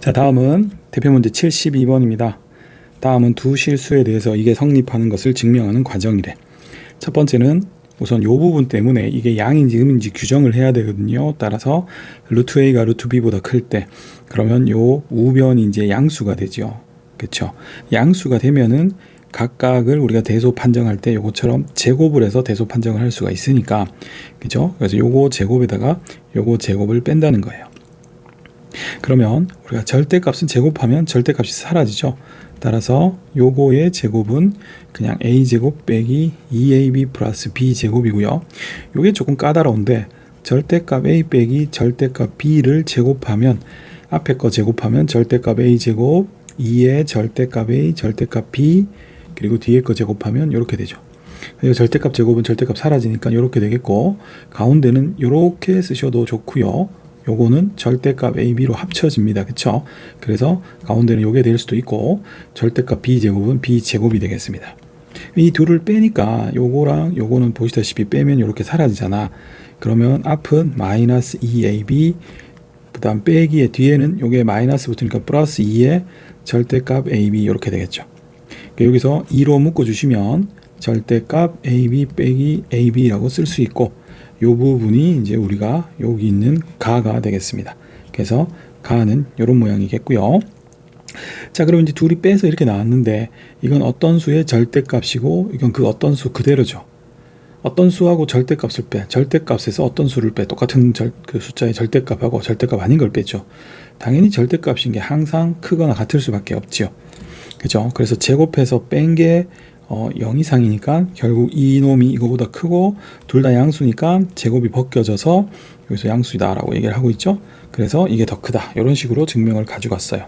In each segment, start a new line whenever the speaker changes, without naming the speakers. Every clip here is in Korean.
자, 다음은 대표 문제 72번입니다. 다음은 두 실수에 대해서 이게 성립하는 것을 증명하는 과정이래. 첫 번째는 우선 이 부분 때문에 이게 양인지 음인지 규정을 해야 되거든요. 따라서 루트 a가 루트 b보다 클 때 그러면 요 우변이 이제 양수가 되죠. 그렇죠? 양수가 되면은 각각을 우리가 대소 판정할 때 요거처럼 제곱을 해서 대소 판정을 할 수가 있으니까, 그죠? 그래서 요거 제곱에다가 요거 제곱을 뺀다는 거예요. 그러면 우리가 절대값은 제곱하면 절대값이 사라지죠. 따라서 요거의 제곱은 그냥 a제곱 빼기 2ab 플러스 b제곱이고요. 요게 조금 까다로운데 절대값 a 빼기 절대값 b를 제곱하면 앞에 거 제곱하면 절대값 a제곱 2의 절대값 a 절대값 b 그리고 뒤에 거 제곱하면 이렇게 되죠. 절대값 제곱은 절대값 사라지니까 이렇게 되겠고, 가운데는 이렇게 쓰셔도 좋고요. 요거는 절대값 AB로 합쳐집니다. 그쵸? 그래서 가운데는 요게 될 수도 있고, 절대값 B제곱은 B제곱이 되겠습니다. 이 둘을 빼니까 요거랑 요거는 보시다시피 빼면 이렇게 사라지잖아. 그러면 앞은 마이너스 2AB, 그 다음 빼기의 뒤에는 요게 마이너스 붙으니까 플러스 2의 절대값 AB 이렇게 되겠죠. 여기서 2로 묶어주시면 절대값 AB 빼기 AB라고 쓸 수 있고, 이 부분이 이제 우리가 여기 있는 가가 되겠습니다. 그래서 가는 이런 모양이겠고요. 자, 그럼 이제 둘이 빼서 이렇게 나왔는데 이건 어떤 수의 절대값이고 이건 그 어떤 수 그대로죠. 어떤 수하고 절대값을 빼, 절대값에서 어떤 수를 빼, 똑같은 그 숫자의 절대값하고 절대값 아닌 걸 빼죠. 당연히 절대값인 게 항상 크거나 같을 수밖에 없지요. 그죠? 그래서 제곱해서 뺀 게 0 이상이니까 결국 이놈이 이거보다 크고 둘 다 양수니까 제곱이 벗겨져서 여기서 양수이다 라고 얘기를 하고 있죠. 그래서 이게 더 크다, 이런 식으로 증명을 가져갔어요.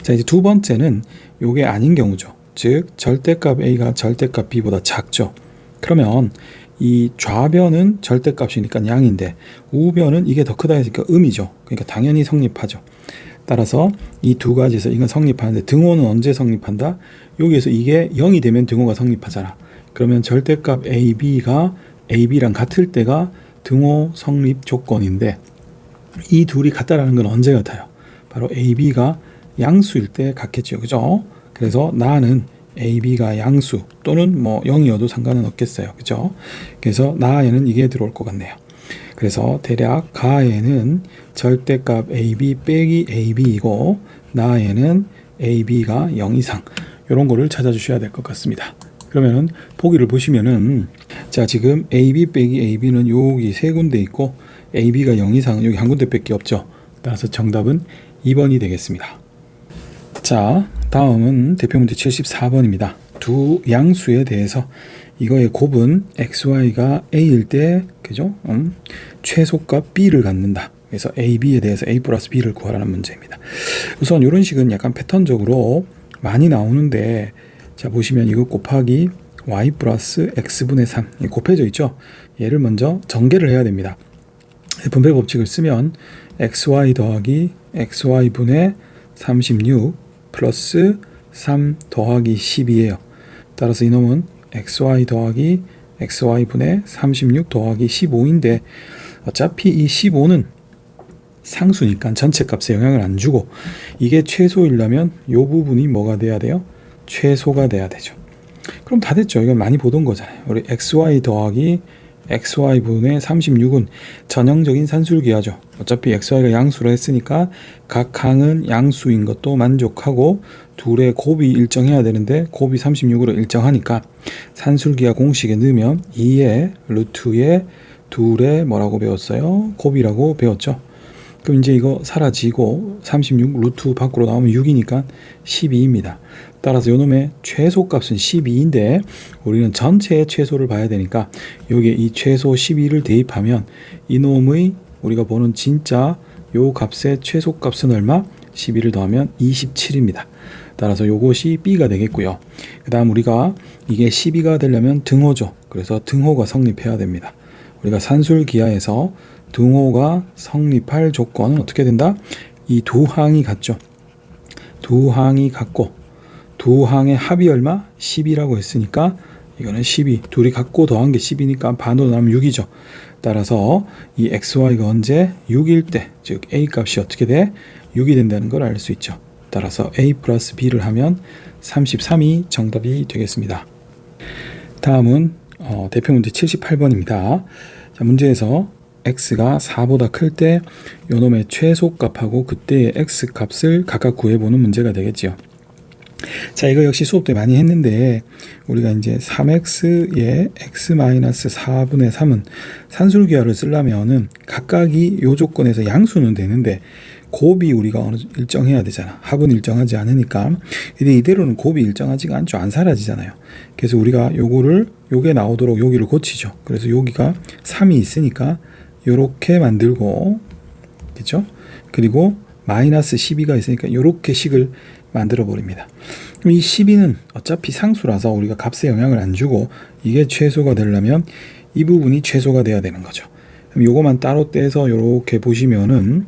자, 이제 두 번째는 요게 아닌 경우죠. 즉 절대값 a가 절대값 b보다 작죠. 그러면 이 좌변은 절대값이니까 양인데 우변은 이게 더 크다 했으니까 음이죠. 그러니까 당연히 성립하죠. 따라서 이 두 가지에서 이건 성립하는데 등호는 언제 성립한다? 여기에서 이게 0이 되면 등호가 성립하잖아. 그러면 절대값 AB가 AB랑 같을 때가 등호 성립 조건인데, 이 둘이 같다라는 건 언제 같아요? 바로 AB가 양수일 때 같겠죠. 그죠? 그래서 나는 AB가 양수 또는 뭐 0이어도 상관은 없겠어요. 그죠? 그래서 나에는 이게 들어올 것 같네요. 그래서 대략 가에는 절대값 AB 빼기 AB이고 나에는 AB가 0 이상, 이런 거를 찾아주셔야 될 것 같습니다. 그러면은 보기를 보시면은, 자, 지금 AB 빼기 AB는 여기 세 군데 있고 AB가 0 이상은 여기 한 군데밖에 없죠. 따라서 정답은 2번이 되겠습니다. 자, 다음은 대표 문제 74번입니다. 두 양수에 대해서 이거의 곱은 xy가 a일 때, 그죠? 최소값 b를 갖는다. 그래서 a, b에 대해서 a 플러스 b를 구하라는 문제입니다. 우선 이런 식은 약간 패턴적으로 많이 나오는데, 자, 보시면 이거 곱하기 y 플러스 x분의 3 곱해져 있죠. 얘를 먼저 전개를 해야 됩니다. 분배 법칙을 쓰면 xy 더하기 xy분의 36 플러스 3 더하기 10이에요. 따라서 이놈은 xy 더하기 xy분의 36 더하기 15인데 어차피 이 15는 상수니까 전체 값에 영향을 안 주고, 이게 최소이려면 이 부분이 뭐가 돼야 돼요? 최소가 돼야 되죠. 그럼 다 됐죠. 이건 많이 보던 거잖아요. 우리 xy 더하기 xy분의 36은 전형적인 산술기하죠. 어차피 xy가 양수로 했으니까 각 항은 양수인 것도 만족하고 둘의 곱이 일정해야 되는데 곱이 36으로 일정하니까 산술기하 공식에 넣으면 2의 루트의 둘의 뭐라고 배웠어요? 곱이라고 배웠죠. 그럼 이제 이거 사라지고 36 루트 밖으로 나오면 6이니까 12입니다. 따라서 요놈의 최소값은 12인데 우리는 전체의 최소를 봐야 되니까 여기에 이 최소 12를 대입하면 이놈의 우리가 보는 진짜 요 값의 최소값은 얼마? 12를 더하면 27입니다. 따라서 요것이 b가 되겠고요. 그 다음 우리가 이게 12가 되려면 등호죠. 그래서 등호가 성립해야 됩니다. 우리가 산술기하에서 등호가 성립할 조건은 어떻게 된다? 이 두 항이 같죠. 두 항이 같고 두 항의 합이 얼마? 10이라고 했으니까 이거는 12, 둘이 같고 더한 게 10이니까 반으로 나면 6이죠. 따라서 이 xy가 언제 6일 때, 즉 a 값이 어떻게 돼? 6이 된다는 걸 알 수 있죠. 따라서 a 플러스 b를 하면 33이 정답이 되겠습니다. 다음은 대표 문제 78번입니다. 자, 문제에서 x가 4보다 클 때 요놈의 최소값하고 그때의 x 값을 각각 구해보는 문제가 되겠지요. 자, 이거 역시 수업 때 많이 했는데 우리가 이제 3x의 x-4분의 3은 산술기하를 쓰려면은 각각이 요 조건에서 양수는 되는데 곱이 우리가 어느 일정해야 되잖아. 합은 일정하지 않으니까. 근데 이대로는 곱이 일정하지가 않죠. 안 사라지잖아요. 그래서 우리가 요게 나오도록 여기를 고치죠. 그래서 여기가 3이 있으니까 요렇게 만들고, 그죠? 그리고 마이너스 12가 있으니까 요렇게 식을 만들어 버립니다. 그럼 이 12는 어차피 상수라서 우리가 값에 영향을 안 주고 이게 최소가 되려면 이 부분이 최소가 돼야 되는 거죠. 그럼 요거만 따로 떼서 요렇게 보시면은,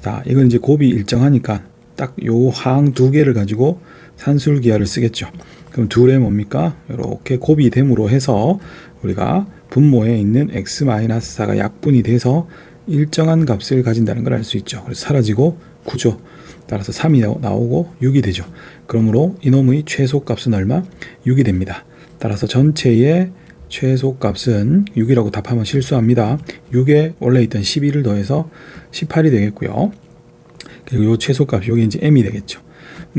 자, 이건 이제 곱이 일정하니까 딱 요 항 두 개를 가지고 산술기하를 쓰겠죠. 그럼 둘의 뭡니까? 요렇게 곱이 됨으로 해서 우리가 분모에 있는 x-4가 약분이 돼서 일정한 값을 가진다는 걸 알 수 있죠. 그래서 사라지고 9죠. 따라서 3이 나오고 6이 되죠. 그러므로 이놈의 최소값은 얼마? 6이 됩니다. 따라서 전체의 최소값은 6이라고 답하면 실수합니다. 6에 원래 있던 12를 더해서 18이 되겠고요. 그리고 이 최소값, 여기 이제 m이 되겠죠.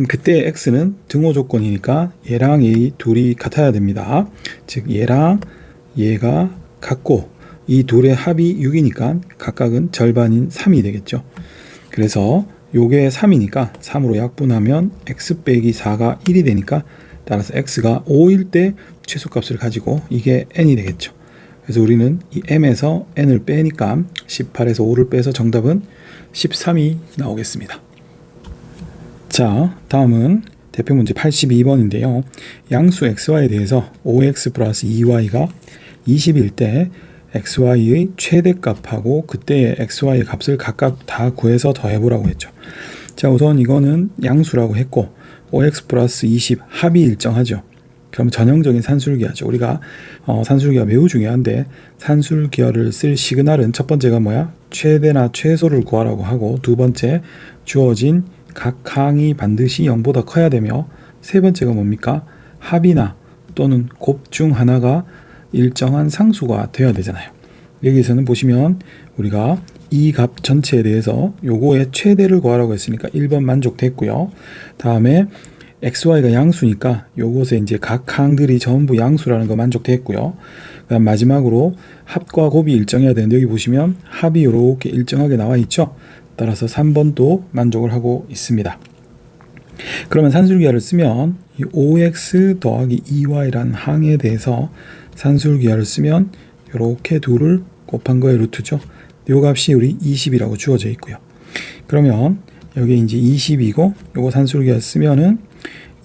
그때 x는 등호 조건이니까 얘랑 이 둘이 같아야 됩니다. 즉 얘랑 얘가 같고 이 둘의 합이 6이니까 각각은 절반인 3이 되겠죠. 그래서 요게 3이니까 3으로 약분하면 x 빼기 4가 1이 되니까 따라서 x가 5일 때 최소값을 가지고 이게 n이 되겠죠. 그래서 우리는 이 m에서 n을 빼니까 18에서 5를 빼서 정답은 13이 나오겠습니다. 자, 다음은 대표 문제 82번인데요. 양수 xy에 대해서 5x 플러스 2y가 20일 때 xy의 최대값하고 그때의 xy의 값을 각각 다 구해서 더해보라고 했죠. 자, 우선 이거는 양수라고 했고 5x 플러스 20 합이 일정하죠. 그럼 전형적인 산술기하죠. 우리가 산술기하 매우 중요한데 산술기하를 쓸 시그널은 첫 번째가 뭐야? 최대나 최소를 구하라고 하고 두 번째 주어진 각 항이 반드시 0보다 커야 되며 세 번째가 뭡니까? 합이나 또는 곱 중 하나가 일정한 상수가 되어야 되잖아요. 여기서는 보시면 우리가 이 값 전체에 대해서 요거의 최대를 구하라고 했으니까 1번 만족됐고요. 다음에 xy가 양수니까 요것에 이제 각 항들이 전부 양수라는 거 만족됐고요. 그다음 마지막으로 합과 곱이 일정해야 되는데 여기 보시면 합이 이렇게 일정하게 나와 있죠. 따라서 3번도 만족을 하고 있습니다. 그러면 산술기하를 쓰면 이 5x 더하기 2y라는 항에 대해서 산술기하를 쓰면 이렇게 둘을 곱한 거의 루트죠. 요 값이 우리 20이라고 주어져 있고요. 그러면 여기 이제 20이고 요거 산술기하 쓰면은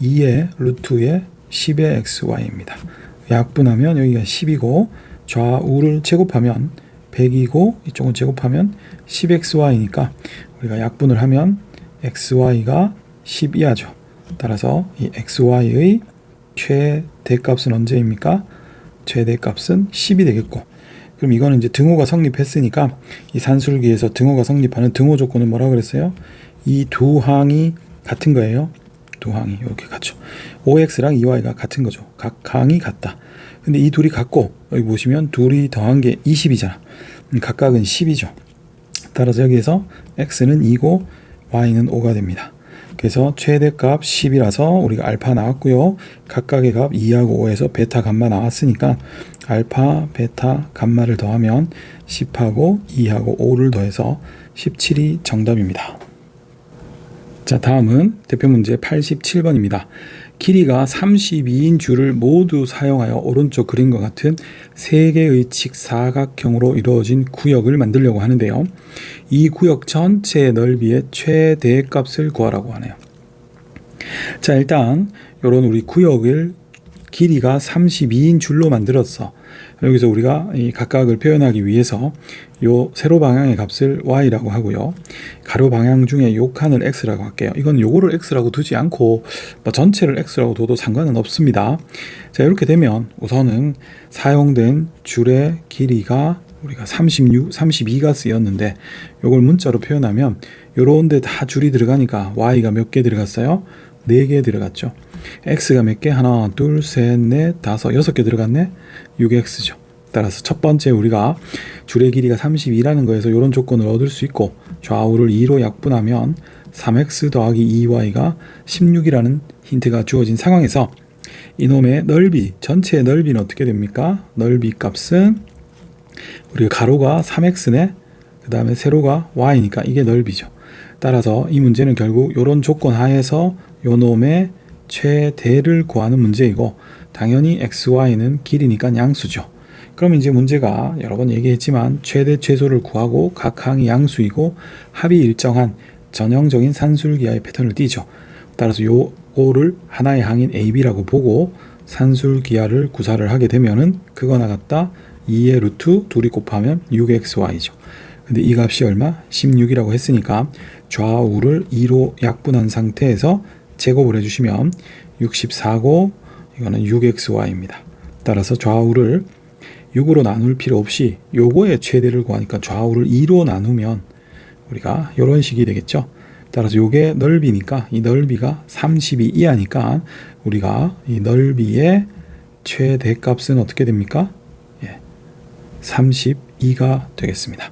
2의 루트에 10의 xy입니다. 약분하면 여기가 10이고 좌우를 제곱하면 100이고 이쪽은 제곱하면 10xy니까 우리가 약분을 하면 xy가 10이하죠. 따라서 이 xy의 최대값은 언제입니까? 최대값은 10이 되겠고, 그럼 이거는 이제 등호가 성립했으니까 이 산술기에서 등호가 성립하는 등호 조건은 뭐라고 그랬어요? 이 두 항이 같은 거예요. 두 항이 이렇게 같죠. 5x랑 2y가 같은 거죠. 각 항이 같다. 근데 이 둘이 같고 여기 보시면 둘이 더한 게 20이잖아. 각각은 10이죠. 따라서 여기에서 x는 2고 y는 5가 됩니다. 그래서 최대값 10이라서 우리가 알파 나왔고요. 각각의 값 2하고 5에서 베타 감마 나왔으니까 알파, 베타, 감마를 더하면 10하고 2하고 5를 더해서 17이 정답입니다. 자, 다음은 대표 문제 87번입니다. 길이가 32인 줄을 모두 사용하여 오른쪽 그림과 같은 3개의 직사각형으로 이루어진 구역을 만들려고 하는데요. 이 구역 전체의 넓이의 최대값을 구하라고 하네요. 자, 일단 이런 우리 구역을 길이가 32인 줄로 만들었어. 여기서 우리가 이 각각을 표현하기 위해서 요 세로 방향의 값을 y라고 하고요. 가로 방향 중에 요 칸을 x라고 할게요. 이건 요거를 x라고 두지 않고 뭐 전체를 x라고 둬도 상관은 없습니다. 자, 이렇게 되면 우선은 사용된 줄의 길이가 우리가 32가 쓰였는데 요걸 문자로 표현하면 요런 데 다 줄이 들어가니까 y가 몇 개 들어갔어요? 4개 들어갔죠. x가 몇 개? 하나, 둘, 셋, 넷, 다섯, 6개 들어갔네? 6x죠. 따라서 첫 번째 우리가 줄의 길이가 32라는 거에서 이런 조건을 얻을 수 있고 좌우를 2로 약분하면 3x 더하기 2y가 16이라는 힌트가 주어진 상황에서 이놈의 넓이, 전체의 넓이는 어떻게 됩니까? 넓이 값은 우리가 가로가 3x네, 그 다음에 세로가 y니까 이게 넓이죠. 따라서 이 문제는 결국 이런 조건 하에서 요놈의 최대를 구하는 문제이고 당연히 xy는 길이니까 양수죠. 그럼 이제 문제가 여러 번 얘기했지만 최대 최소를 구하고 각 항이 양수이고 합이 일정한 전형적인 산술기하의 패턴을 띠죠. 따라서 요거를 하나의 항인 AB라고 보고 산술기하를 구사를 하게 되면은 그거나 같다 2의 루트 둘이 곱하면 6xy죠. 근데 이 값이 얼마? 16이라고 했으니까 좌우를 2로 약분한 상태에서 제곱을 해주시면 64고 이거는 6xy입니다. 따라서 좌우를 6으로 나눌 필요 없이 요거의 최대를 구하니까 좌우를 2로 나누면 우리가 이런 식이 되겠죠. 따라서 요게 넓이니까 이 넓이가 32 이하니까 우리가 이 넓이의 최대값은 어떻게 됩니까? 32가 되겠습니다.